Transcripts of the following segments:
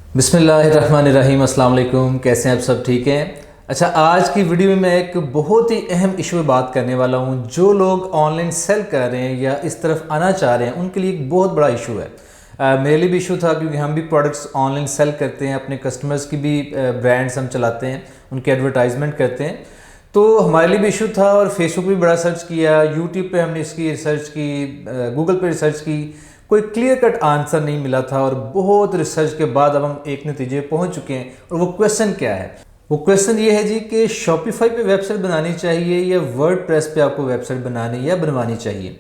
बिस्मिल्लाहिर्रहमानिर्रहीम, अस्सलाम वालेकुम। कैसे हैं आप सब? ठीक हैं। अच्छा, आज की वीडियो में मैं एक बहुत ही अहम इशू पे बात करने वाला हूँ। जो लोग ऑनलाइन सेल कर रहे हैं या इस तरफ आना चाह रहे हैं उनके लिए एक बहुत बड़ा इशू है। मेरे लिए भी इशू था क्योंकि हम भी प्रोडक्ट्स ऑनलाइन सेल करते हैं, अपने कस्टमर्स की भी ब्रांड्स हम चलाते हैं, उनकी एडवर्टाइजमेंट करते हैं। तो हमारे लिए भी इशू था और फेसबुक पे बड़ा सर्च किया, यूट्यूब पे हमने इसकी रिसर्च की, गूगल पे रिसर्च की, कोई क्लियर कट आंसर नहीं मिला था। और बहुत रिसर्च के बाद अब हम एक नतीजे पहुंच चुके हैं। और वो क्वेश्चन क्या है? वो क्वेश्चन ये है जी कि शॉपिफाई पे वेबसाइट बनानी चाहिए या वर्डप्रेस पे आपको वेबसाइट बनानी या बनवानी चाहिए।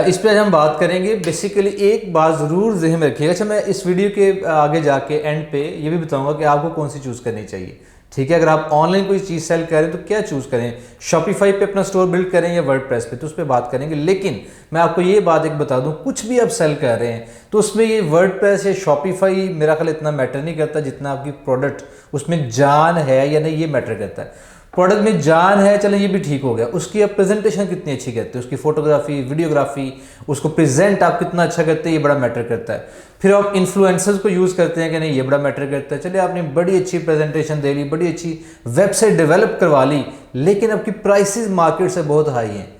इस पे आज हम बात करेंगे। बेसिकली एक बात ज़रूर ज़हन में रखिएगा। अच्छा, मैं इस वीडियो के आगे जाके एंड पे ये भी बताऊंगा कि आपको कौन सी चूज़ करनी चाहिए। ठीक है, अगर आप ऑनलाइन कोई चीज़ सेल करें तो क्या चूज़ करें, शॉपिफाई पे अपना स्टोर बिल्ड करें या वर्डप्रेस पे, तो उस पर बात करेंगे। लेकिन मैं आपको ये बात एक बता दूं, कुछ भी आप सेल कर रहे हैं तो उसमें ये वर्डप्रेस या शॉपिफाई मेरा ख्याल इतना मैटर नहीं करता जितना आपकी प्रोडक्ट उसमें जान है या नहीं, ये मैटर करता है। प्रोडक्ट में जान है, चलें ये भी ठीक हो गया। उसकी आप प्रेजेंटेशन कितनी अच्छी करते हैं, उसकी फोटोग्राफी, वीडियोग्राफी, उसको प्रेजेंट आप कितना अच्छा करते हैं, ये बड़ा मैटर करता है। फिर आप इन्फ्लुएंसर्स को यूज़ करते हैं कि नहीं, ये बड़ा मैटर करता है। चलिए, आपने बड़ी अच्छी प्रेजेंटेशन दे ली, बड़ी अच्छी वेबसाइट डेवलप करवा ली, लेकिन आपकी प्राइसेस मार्केट से बहुत हाई हैं,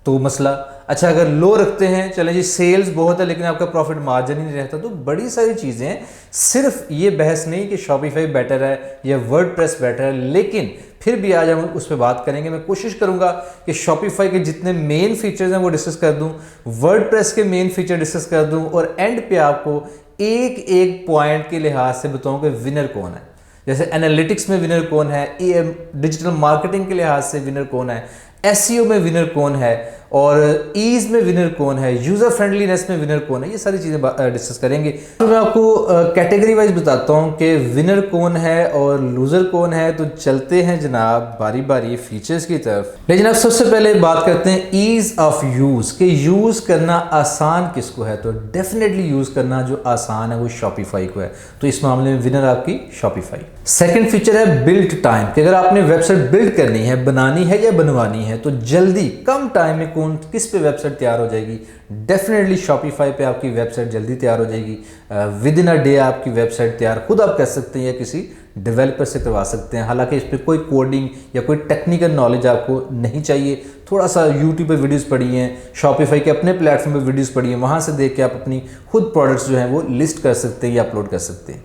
तो मसला। अच्छा, अगर लो रखते हैं, चलें जी, सेल्स बहुत है लेकिन आपका प्रॉफिट मार्जिन ही नहीं रहता। तो बड़ी सारी चीज़ें हैं। सिर्फ ये बहस नहीं कि शॉपिफाई बेटर है या वर्डप्रेस बेटर है, लेकिन फिर भी आज हम उस पर बात करेंगे। मैं कोशिश करूंगा कि शॉपिफाई के जितने मेन फीचर्स हैं वो डिस्कस कर दूं, वर्डप्रेस के मेन फीचर डिस्कस कर दूं, और एंड पे आपको एक एक पॉइंट के लिहाज से बताऊं कि विनर कौन है। जैसे एनालिटिक्स में विनर कौन है, डिजिटल मार्केटिंग के लिहाज से विनर कौन है, एसईओ में विनर कौन है, और ईज में विनर कौन है, यूज़र फ्रेंडलीनेस में विनर कौन है, ये सारी चीज़ें डिस्कस करेंगे। तो मैं आपको कैटेगरी वाइज बताता हूँ कि विनर कौन है और लूज़र कौन है। तो चलते हैं जनाब बारी बारी फीचर्स की तरफ। लेकिन अब सबसे पहले बात करते हैं ईज़ ऑफ यूज़, कि यूज़ करना आसान किसको है। तो डेफिनेटली यूज़ करना जो आसान है वो शॉपिफाई को है। तो इस मामले में विनर आपकी शॉपिफाई। सेकेंड फीचर है बिल्ड टाइम, कि अगर आपने वेबसाइट बिल्ड करनी है, बनानी है या बनवानी है, तो जल्दी कम टाइम में कौन किस पे वेबसाइट तैयार हो जाएगी। डेफिनेटली शॉपिफाई पे आपकी वेबसाइट जल्दी तैयार हो जाएगी। विद इन अ डे आपकी वेबसाइट तैयार खुद आप कर सकते हैं या किसी डेवलपर से करवा सकते हैं। हालांकि इस पर कोई कोडिंग या कोई टेक्निकल नॉलेज आपको नहीं चाहिए। थोड़ा सा यूट्यूब पे वीडियोस पढ़ी हैं, शॉपिफाई के अपने प्लेटफॉर्म पे वीडियोस पढ़ी हैं, वहाँ से देख के आप अपनी खुद प्रोडक्ट्स जो हैं वो लिस्ट कर सकते हैं या अपलोड कर सकते हैं।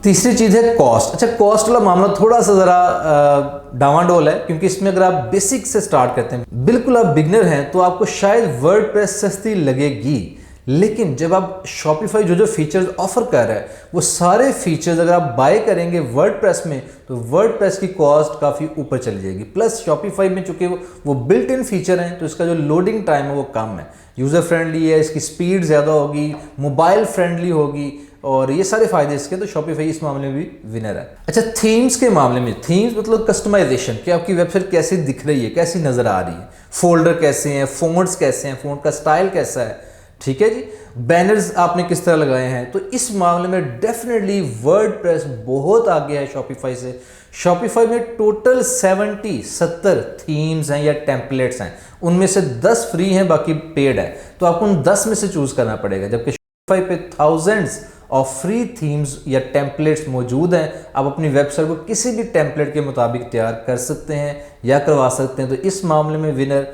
तीसरी चीज़ है कॉस्ट। अच्छा, कॉस्ट वाला मामला थोड़ा सा ज़रा डावाडोल है, क्योंकि इसमें अगर आप बेसिक से स्टार्ट करते हैं, बिल्कुल आप बिगनर हैं, तो आपको शायद वर्डप्रेस सस्ती लगेगी। लेकिन जब आप शॉपिफाई जो जो फीचर्स ऑफर कर रहा है वो सारे फीचर्स अगर आप बाय करेंगे वर्डप्रेस में, तो वर्डप्रेस की कॉस्ट काफ़ी ऊपर चली जाएगी। प्लस शॉपिफाई में चूंकि वो बिल्ट इन फीचर हैं, तो इसका जो लोडिंग टाइम है वो कम है, यूज़र फ्रेंडली है, इसकी स्पीड ज़्यादा होगी, मोबाइल फ्रेंडली होगी, और ये सारे फायदे इसके। तो शॉपिफाई इस मामले में भी विनर है। अच्छा, थीम्स के मामले में, थीम्स मतलब कस्टमाइजेशन, कि आपकी वेबसाइट कैसी दिख रही है, कैसी नज़र आ रही है, फोल्डर कैसे हैं, फ़ॉन्ट्स कैसे हैं, फ़ॉन्ट का स्टाइल कैसा है, ठीक है जी, बैनर्स आपने किस तरह लगाए हैं। तो इस मामले में डेफिनेटली वर्डप्रेस बहुत आगे है शॉपिफाई से। शॉपिफाई में टोटल 70 थीम्स हैं या टेम्पलेट्स हैं, उनमें से 10 फ्री हैं, बाकी पेड है। तो आपको उन 10 में से चूज़ करना पड़ेगा, जबकि शॉपिफाई पे थाउजेंड्स और फ्री थीम्स या टेम्पलेट्स मौजूद हैं। आप अपनी वेबसाइट को किसी भी टेम्पलेट के मुताबिक तैयार कर सकते हैं या करवा सकते हैं। तो इस मामले में विनर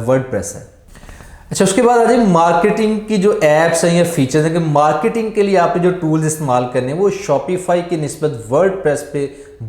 वर्डप्रेस है। अच्छा, उसके बाद आ जाए मार्केटिंग की जो एप्स हैं या फीचर्स हैं, कि मार्केटिंग के लिए आपने जो टूल्स इस्तेमाल करने हैं वो शॉपिफाई की निस्बत वर्डप्रेस पे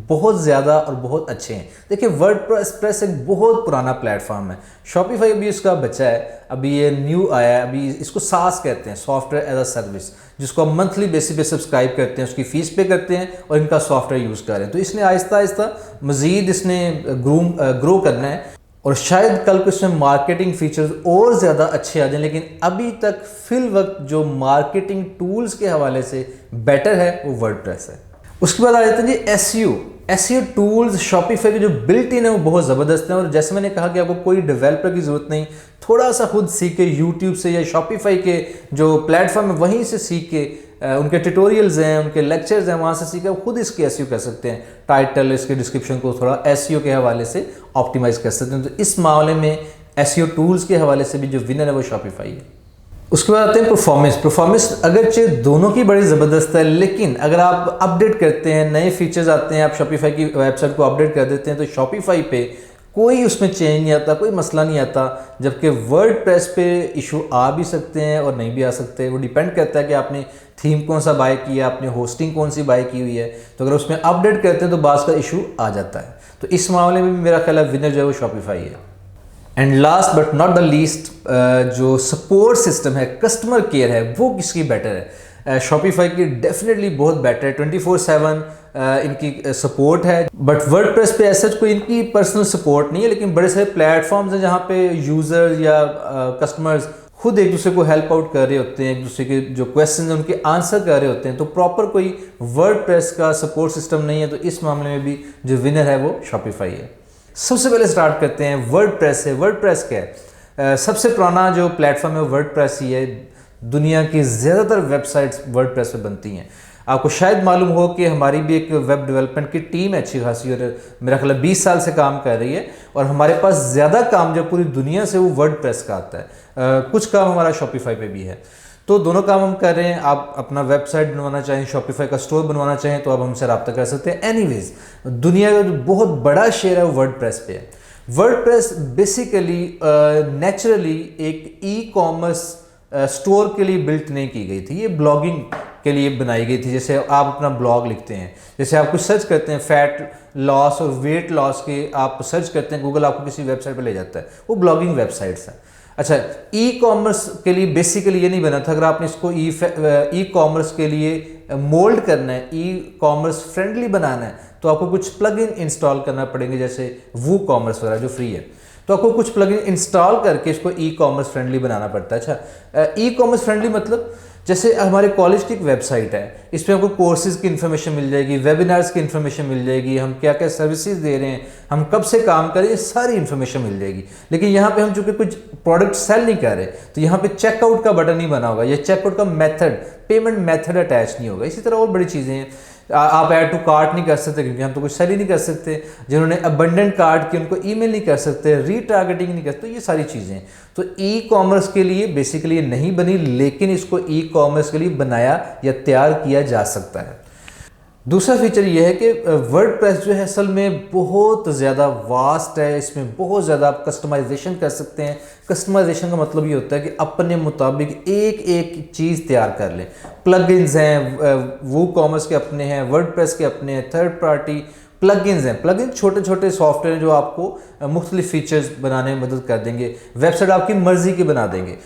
बहुत ज़्यादा और बहुत अच्छे हैं। देखिए, वर्डप्रेस एक बहुत पुराना प्लेटफॉर्म है, शॉपिफाई अभी उसका बच्चा है, अभी ये न्यू आया है। अभी इसको सास कहते हैं, सॉफ्टवेयर एज अ सर्विस, जिसको आप मंथली बेसिस पे सब्सक्राइब करते हैं, उसकी फ़ीस पे करते हैं और इनका सॉफ्टवेयर यूज़ कर रहे हैं। तो इसने आहिस्ता आहिस्ता मज़ीद इसने ग्रो करना है, और शायद कल को इसमें मार्केटिंग फीचर्स और ज़्यादा अच्छे आ जाएं। लेकिन अभी तक फिल वक्त जो मार्केटिंग टूल्स के हवाले से बेटर है वो वर्डप्रेस है। उसके बाद आ जाते हैं जी एसईओ टूल्स। शॉपिफाई के जो बिल्ट इन है वो बहुत ज़बरदस्त है, और जैसे मैंने कहा कि आपको कोई डेवलपर की ज़रूरत नहीं, थोड़ा सा खुद सीख के यूट्यूब से या शॉपिफाई के जो प्लेटफॉर्म है वहीं से सीख के, उनके ट्यूटोरियल्स हैं, उनके लेक्चर्स हैं, वहाँ से सीख के खुद इसकी एसईओ कर सकते हैं। टाइटल, इसके डिस्क्रिप्शन को थोड़ा एसईओ के हवाले से ऑप्टिमाइज़ कर सकते हैं। तो इस मामले में एसईओ टूल्स के हवाले से भी जो विनर है वो शॉपिफाई है। उसके बाद आते हैं परफॉर्मेंस। परफॉर्मेंस अगरचे दोनों की बड़ी ज़बरदस्त है, लेकिन अगर आप अपडेट करते हैं, नए फीचर्स आते हैं, आप शॉपिफाई की वेबसाइट को अपडेट कर देते हैं, तो शॉपिफाई पे कोई उसमें चेंज नहीं आता, कोई मसला नहीं आता। जबकि वर्डप्रेस पे इशू आ भी सकते हैं और नहीं भी आ सकते, वो डिपेंड करता है कि आपने थीम कौन सा बाय किया, आपने होस्टिंग कौन सी बाय की हुई है। तो अगर उसमें अपडेट करते हैं तो बास का इशू आ जाता है। तो इस मामले में मेरा ख्याल है विनर जो है वो शॉपिफाई है। And last but not the least, जो सपोर्ट सिस्टम है, कस्टमर केयर है, वो किसकी बेटर है? शॉपिफाई की डेफिनेटली बहुत बेटर है। 24/7 इनकी सपोर्ट है। बट वर्डप्रेस पे ऐसा कोई इनकी पर्सनल सपोर्ट नहीं है, लेकिन बड़े सारे प्लेटफॉर्म्स हैं जहाँ पे यूज़र्स या कस्टमर्स खुद एक दूसरे को हेल्प आउट कर रहे होते हैं, एक दूसरे के जो क्वेश्चन हैं उनके आंसर कर रहे होते हैं। तो प्रॉपर कोई वर्डप्रेस का सपोर्ट सिस्टम नहीं है, तो इस मामले में भी जो विनर है वो शॉपिफाई है। सबसे पहले स्टार्ट करते हैं वर्डप्रेस से। वर्डप्रेस क्या है? सबसे पुराना जो प्लेटफॉर्म है वर्डप्रेस ही है। दुनिया की ज़्यादातर वेबसाइट्स वर्डप्रेस पे बनती हैं। आपको शायद मालूम हो कि हमारी भी एक वेब डेवलपमेंट की टीम है अच्छी खासी, और मेरा ख्याल 20 साल से काम कर रही है, और हमारे पास ज़्यादा काम जो पूरी दुनिया से वो वर्डप्रेस का आता है। कुछ काम हमारा शॉपिफाई पे भी है, तो दोनों काम हम कर रहे हैं। आप अपना वेबसाइट बनवाना चाहें, शॉपिफाई का स्टोर बनवाना चाहें, तो आप हमसे रब्ता कर सकते हैं। एनीवेज, दुनिया का जो बहुत बड़ा शेयर है वो वर्डप्रेस पे है। वर्डप्रेस बेसिकली नेचुरली एक ई कॉमर्स स्टोर के लिए बिल्ट नहीं की गई थी, ये ब्लॉगिंग के लिए बनाई गई थी। जैसे आप अपना ब्लॉग लिखते हैं, जैसे आप कुछ सर्च करते हैं फैट लॉस और वेट लॉस के, आप सर्च करते हैं, गूगल आपको किसी वेबसाइट पर ले जाता है, वो ब्लॉगिंग वेबसाइट्स हैं। अच्छा, ई कॉमर्स के लिए बेसिकली ये नहीं बना था। अगर आपने इसको ई कॉमर्स के लिए मोल्ड करना है, ई कॉमर्स फ्रेंडली बनाना है, तो आपको कुछ प्लगइन इंस्टॉल करना पड़ेंगे, जैसे वू कॉमर्स वगैरह जो फ्री है। तो आपको कुछ प्लगइन इंस्टॉल करके इसको ई कॉमर्स फ्रेंडली बनाना पड़ता है। अच्छा, ई कॉमर्स फ्रेंडली मतलब जैसे हमारे कॉलेज की एक वेबसाइट है, इस पर आपको कोर्सेज की इन्फॉर्मेशन मिल जाएगी, वेबिनार्स की इन्फॉर्मेशन मिल जाएगी, हम क्या क्या सर्विसेज दे रहे हैं, हम कब से काम कर रहे हैं, सारी इन्फॉर्मेशन मिल जाएगी। लेकिन यहाँ पे हम चूंकि कुछ प्रोडक्ट सेल नहीं कर रहे, तो यहाँ पे चेकआउट का बटन नहीं बना होगा, या चेकआउट का मेथड, पेमेंट मेथड अटैच नहीं होगा। इसी तरह और बड़ी चीज़ें हैं। आप ऐड टू कार्ट नहीं कर सकते, क्योंकि हम तो कुछ सेल ही नहीं कर सकते। जिन्होंने अबंडेंट कार्ड की उनको ईमेल नहीं कर सकते, रीटारगेटिंग नहीं कर सकते, ये सारी चीज़ें। तो ई कॉमर्स के लिए बेसिकली नहीं बनी, लेकिन इसको ई कॉमर्स के लिए बनाया या तैयार किया जा सकता है। दूसरा फीचर ये है कि वर्डप्रेस जो है असल में बहुत ज़्यादा वास्ट है, इसमें बहुत ज़्यादा आप कस्टमाइजेशन कर सकते हैं। कस्टमाइजेशन का मतलब ये होता है कि अपने मुताबिक एक एक चीज़ तैयार कर लें। प्लगइन्स हैं, वो कॉमर्स के अपने हैं, वर्डप्रेस के अपने हैं, थर्ड पार्टी प्लगइन्स हैं। प्लगइन छोटे छोटे सॉफ्टवेयर जो आपको मुख्तलिफ फीचर्स बनाने में मदद कर देंगे, वेबसाइट आपकी मर्जी की बना देंगे।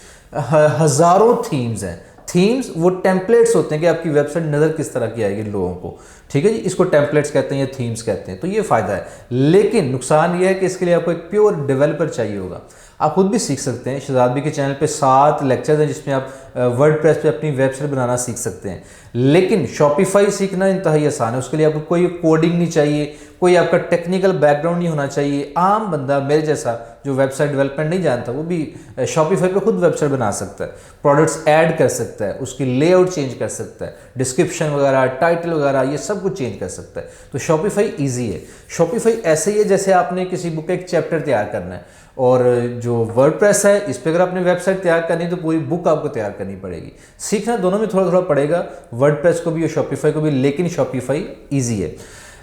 हज़ारों थीम्स हैं। थीम्स वो टेम्पलेट्स होते हैं कि आपकी वेबसाइट नज़र किस तरह की आएगी लोगों को, ठीक है जी। इसको टेम्पलेट्स कहते हैं या थीम्स कहते हैं। तो ये फ़ायदा है, लेकिन नुकसान ये है कि इसके लिए आपको एक प्योर डेवलपर चाहिए होगा। आप खुद भी सीख सकते हैं। शहजादी के चैनल पे 7 लेक्चर्स हैं जिसमें आप वर्डप्रेस पे अपनी वेबसाइट बनाना सीख सकते हैं। लेकिन शॉपिफाई सीखना इंतहाई आसान है। उसके लिए आपको कोई कोडिंग नहीं चाहिए, कोई आपका टेक्निकल बैकग्राउंड नहीं होना चाहिए। आम बंदा मेरे जैसा जो वेबसाइट डेवलपमेंट नहीं जानता, वो भी शॉपिफाई पे खुद वेबसाइट बना सकता है, प्रोडक्ट्स ऐड कर सकता है, उसकी लेआउट चेंज कर सकता है, डिस्क्रिप्शन वगैरह, टाइटल वगैरह, ये सब कुछ चेंज कर सकता है। तो शॉपिफाई ईजी है। शॉपिफाई ऐसे ही है जैसे आपने किसी बुक का एक चैप्टर तैयार करना है, और जो वर्डप्रेस है इस पर अगर आपने वेबसाइट तैयार करनी है तो पूरी बुक आपको तैयार करनी पड़ेगी। सीखना दोनों में थोड़ा थोड़ा पड़ेगा, वर्डप्रेस को भी और शॉपिफाई को भी, लेकिन शॉपिफाई ईजी है।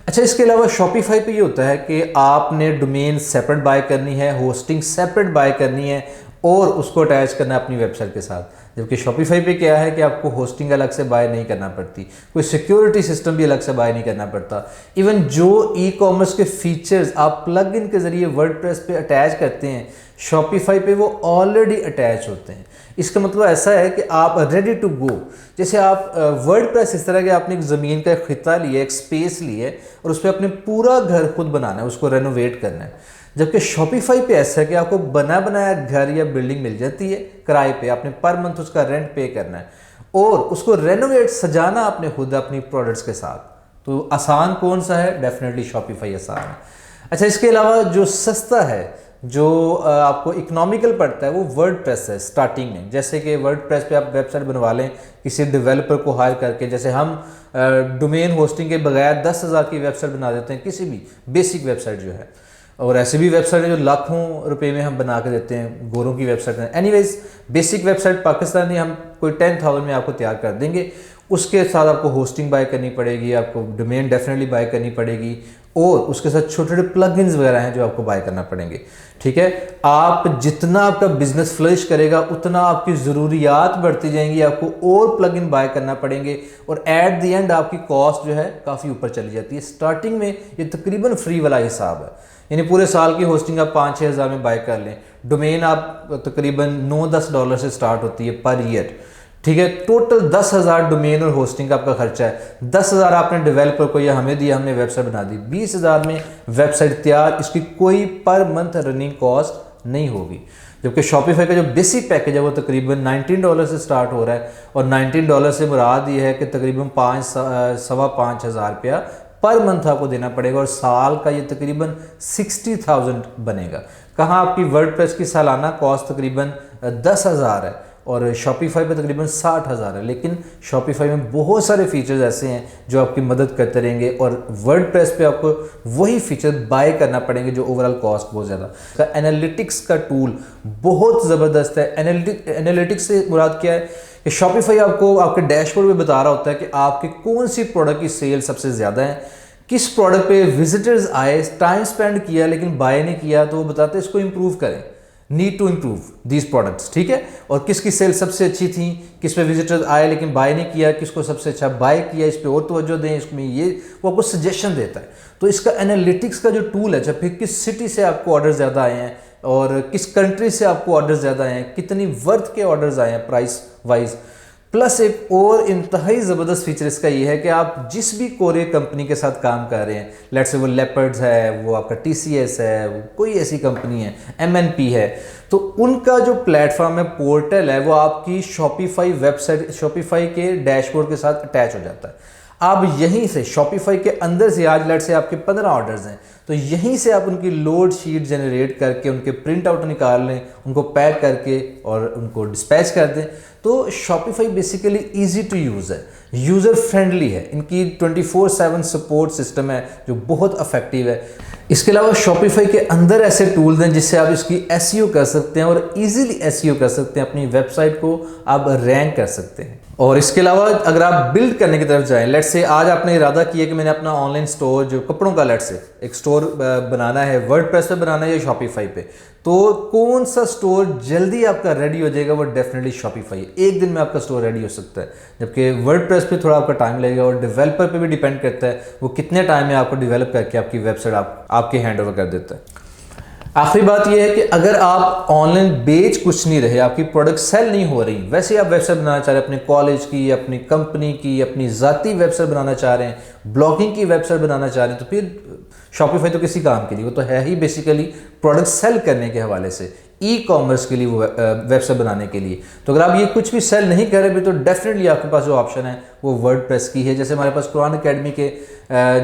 अच्छा, इसके अलावा शॉपिफाई पे ये होता है कि आपने डोमेन सेपरेट बाय करनी है, होस्टिंग सेपरेट बाय करनी है, और उसको अटैच करना है अपनी वेबसाइट के साथ। जबकि शॉपिफाई पे क्या है कि आपको होस्टिंग अलग से बाय नहीं करना पड़ती, कोई सिक्योरिटी सिस्टम भी अलग से बाय नहीं करना पड़ता। इवन जो ई कॉमर्स के फीचर्स आप प्लग इन के ज़रिए वर्डप्रेस पे अटैच करते हैं, शॉपिफाई पे वो ऑलरेडी अटैच होते हैं। इसका मतलब ऐसा है कि आप रेडी टू गो। जैसे आप वर्डप्रेस इस तरह के आपने एक ज़मीन का एक खिता लिया, एक स्पेस ली है, और उस पर अपने पूरा घर खुद बनाना है, उसको रेनोवेट करना है। जबकि शॉपिफाई पे ऐसा है कि आपको बना बनाया घर या बिल्डिंग मिल जाती है किराए पे, आपने पर मंथ उसका रेंट पे करना है, और उसको रेनोवेट सजाना आपने खुद अपनी प्रोडक्ट्स के साथ। तो आसान कौन सा है? डेफिनेटली शॉपिफाई आसान है। अच्छा, इसके अलावा जो सस्ता है, जो आपको इकोनॉमिकल पड़ता है, वो वर्डप्रेस है स्टार्टिंग में। जैसे कि वर्डप्रेस पे आप वेबसाइट बनवा लें किसी डेवलपर को हायर करके, जैसे हम डोमेन होस्टिंग के बगैर 10,000 की वेबसाइट बना देते हैं, किसी भी बेसिक वेबसाइट जो है। और ऐसे भी वेबसाइट है जो लाखों रुपए में हम बना के देते हैं, गोरों की वेबसाइट है। एनीवेज बेसिक वेबसाइट पाकिस्तानी हम कोई 10,000 में आपको तैयार कर देंगे। उसके साथ आपको होस्टिंग बाय करनी पड़ेगी, आपको डोमेन डेफिनेटली बाय करनी पड़ेगी, और उसके साथ छोटे छोटे प्लगइन्स वगैरह हैं जो आपको बाय करना पड़ेंगे। ठीक है, आप जितना आपका बिजनेस फ्लरिश करेगा उतना आपकी ज़रूरियात बढ़ती जाएंगी, आपको और प्लगइन बाय करना पड़ेंगे, और एट द एंड आपकी कॉस्ट जो है काफ़ी ऊपर चली जाती है। स्टार्टिंग में ये तकरीबन फ्री वाला हिसाब है, यानी पूरे साल की होस्टिंग आप 5-6 हज़ार में बाय कर लें। डोमेन आप तकरीबन $9-10 से स्टार्ट होती है पर ईयर। ठीक है, टोटल 10,000 डोमेन और होस्टिंग का आपका खर्चा है। 10,000 आपने डेवलपर को या हमें दिया, हमने वेबसाइट बना दी। 20,000 में वेबसाइट तैयार, इसकी कोई पर मंथ रनिंग कॉस्ट नहीं होगी। जबकि शॉपिफाई का जो बेसिक पैकेज है वो तकरीबन $19 से स्टार्ट हो रहा है, और $19 से मुराद ये है कि तकरीबन 5-5.25 रुपया पर मंथ आपको देना पड़ेगा, और साल का ये तकरीबन 60,000 बनेगा। कहाँ आपकी वर्डप्रेस की सालाना कॉस्ट तकरीबन 10,000 है और शॉपिफाई पे तकरीबन 60,000 है, लेकिन शॉपिफाई में बहुत सारे फीचर्स ऐसे हैं जो आपकी मदद करते रहेंगे, और वर्डप्रेस पे आपको वही फीचर बाय करना पड़ेंगे जो ओवरऑल कॉस्ट बहुत ज़्यादा। एनालिटिक्स का टूल बहुत ज़बरदस्त है। एनालिटिक्स से मुराद क्या है कि शॉपिफाई आपको आपके डैशबोर्ड में बता रहा होता है कि आपकी कौन सी प्रोडक्ट की सेल सबसे ज़्यादा है, किस प्रोडक्ट पे विजिटर्स आए, टाइम स्पेंड किया लेकिन बाय नहीं किया, तो वो बताते हैं इसको इम्प्रूव करें, need to improve these products. ठीक है, और किसकी सेल सबसे अच्छी थी, किस पे विजिटर्स आए लेकिन बाय नहीं किया, किसको सबसे अच्छा बाय किया, इस पे और तवज्जो दें, इसमें ये वो आपको सजेशन देता है। तो इसका एनालिटिक्स का जो टूल है, फिर किस सिटी से आपको ऑर्डर ज़्यादा आए हैं और किस कंट्री से आपको ऑर्डर ज़्यादा आए हैं, कितनी वर्थ के ऑर्डर्स आए हैं प्राइस वाइज। प्लस एक और इंतहाई ज़बरदस्त फीचर इसका ये है कि आप जिस भी कोरियर कंपनी के साथ काम कर रहे हैं, लेट्स से वो लेपर्ड्स है, वो आपका TCS है, वो कोई ऐसी कंपनी है, MNP है, तो उनका जो प्लेटफॉर्म है, पोर्टल है, वो आपकी शॉपिफाई वेबसाइट, शॉपिफाई के डैशबोर्ड के साथ अटैच हो जाता है। आप यहीं से शॉपिफाई के अंदर से, आज लेट से आपके 15 ऑर्डर्स हैं, तो यहीं से आप उनकी लोड शीट जनरेट करके उनके प्रिंट आउट निकाल लें, उनको पैक करके और उनको डिस्पैच कर दें। तो Shopify basically easy to use है, यूज़र फ्रेंडली है, इनकी 24/7 सपोर्ट सिस्टम है जो बहुत इफेक्टिव है। इसके अलावा शॉपिफाई के अंदर ऐसे टूल्स हैं जिससे आप इसकी SEO कर सकते हैं और इजीली SEO कर सकते हैं, अपनी वेबसाइट को आप रैंक कर सकते हैं। और इसके अलावा अगर आप बिल्ड करने की तरफ जाएं, लेट्स से आज आपने इरादा किया कि मैंने अपना ऑनलाइन स्टोर जो कपड़ों का, लेट्स से एक स्टोर बनाना है, वर्डप्रेस पे बनाना है या शॉपिफाई पे, तो कौन सा स्टोर जल्दी आपका रेडी हो जाएगा? वो डेफिनेटली शॉपिफाई है। एक दिन में आपका स्टोर रेडी हो सकता है, जबकि वर्डप्रेस पे थोड़ा आपका टाइम लगेगा, और डेवलपर पे भी डिपेंड करता है वो कितने टाइम में आपको डेवलप करके आपकी वेबसाइट आपके हैंड ओवर कर देता है। आखिरी बात यह है कि अगर आप ऑनलाइन बेच कुछ नहीं रहे, आपकी प्रोडक्ट सेल नहीं हो रही, वैसे आप वेबसाइट बनाना चाह रहे हैं अपने कॉलेज की, अपनी कंपनी की, अपनी ज़ाती वेबसाइट बनाना चाह रहे हैं, ब्लॉगिंग की वेबसाइट बनाना चाह रहे हैं, तो फिर शॉपिफाई तो किसी काम के लिए, वो तो है ही बेसिकली प्रोडक्ट सेल करने के हवाले से, ई-कॉमर्स के लिए, वो वेबसाइट बनाने के लिए। तो अगर आप ये कुछ भी सेल नहीं कर रहे भी, तो डेफिनेटली आपके पास जो ऑप्शन है वो वर्डप्रेस की है। जैसे हमारे पास कुरान अकेडमी के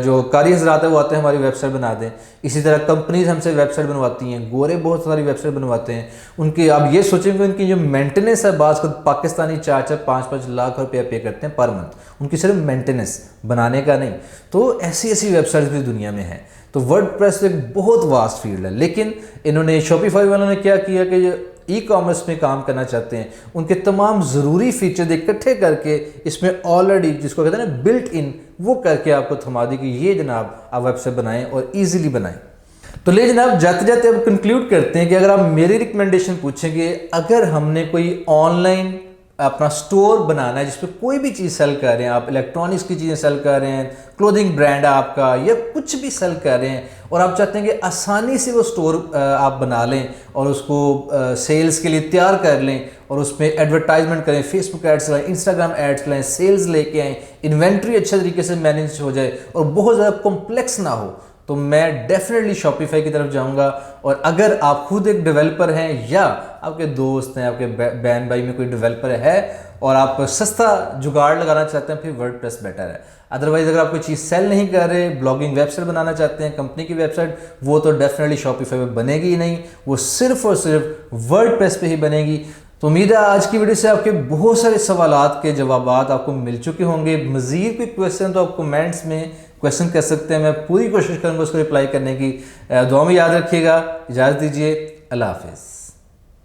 जो कारी हजरात है वो आते हैं, हमारी वेबसाइट बना दें। इसी तरह कंपनीज हमसे वेबसाइट बनवाती हैं, गोरे बहुत सारी वेबसाइट बनवाते हैं। उनकी आप ये सोचेंगे उनकी जो मेंटेनेंस है, बात पाकिस्तानी 4-5 लाख रुपया पे करते हैं पर मंथ, उनकी सिर्फ मेंटेनेंस बनाने का नहीं। तो ऐसी ऐसी वेबसाइट भी दुनिया में है। तो वर्डप्रेस एक बहुत वास्ट फील्ड है, लेकिन इन्होंने शॉपिफाई वालों ने क्या किया कि जो ई-कॉमर्स में काम करना चाहते हैं उनके तमाम ज़रूरी फीचर इकट्ठे करके इसमें ऑलरेडी, जिसको कहते हैं ना बिल्ट इन, वो करके आपको थमा दी कि ये जनाब आप वेबसाइट बनाएं और ईजिली बनाएं। तो ले जनाब, जाते जाते अब कंक्लूड करते हैं कि अगर आप मेरी रिकमेंडेशन पूछेंगे, अगर हमने कोई ऑनलाइन अपना स्टोर बनाना है जिसपे कोई भी चीज़ सेल कर रहे हैं, आप इलेक्ट्रॉनिक्स की चीज़ें सेल कर रहे हैं, क्लोथिंग ब्रांड है आपका, या कुछ भी सेल कर रहे हैं, और आप चाहते हैं कि आसानी से वो स्टोर आप बना लें और उसको सेल्स के लिए तैयार कर लें और उसमें एडवर्टाइजमेंट करें, फेसबुक एड्स लाएँ, इंस्टाग्राम एड्स लाएँ, सेल्स लेके आएँ, इन्वेंट्री अच्छे तरीके से मैनेज हो जाए और बहुत ज़्यादा कॉम्प्लेक्स ना हो, तो मैं डेफिनेटली शॉपिफाई की तरफ जाऊंगा। और अगर आप खुद एक डेवलपर हैं या आपके दोस्त हैं, आपके बहन भाई में कोई डेवलपर है और आप सस्ता जुगाड़ लगाना चाहते हैं, फिर वर्डप्रेस बेटर है। अदरवाइज अगर आप कोई चीज़ सेल नहीं कर रहे, ब्लॉगिंग वेबसाइट बनाना चाहते हैं, कंपनी की वेबसाइट, वो तो डेफिनेटली शॉपिफाई में बनेगी ही नहीं, वो सिर्फ और सिर्फ वर्डप्रेस पे ही बनेगी। तो उम्मीद है आज की वीडियो से आपके बहुत सारे सवालात के जवाब आपको मिल चुके होंगे। मज़ीद कोई क्वेश्चन तो आप कमेंट्स में क्वेश्चन कर सकते हैं, मैं पूरी कोशिश करूँगा उसको रिप्लाई करने की। दुआ में याद रखिएगा, इजाज़त दीजिए, अल्लाह हाफिज़।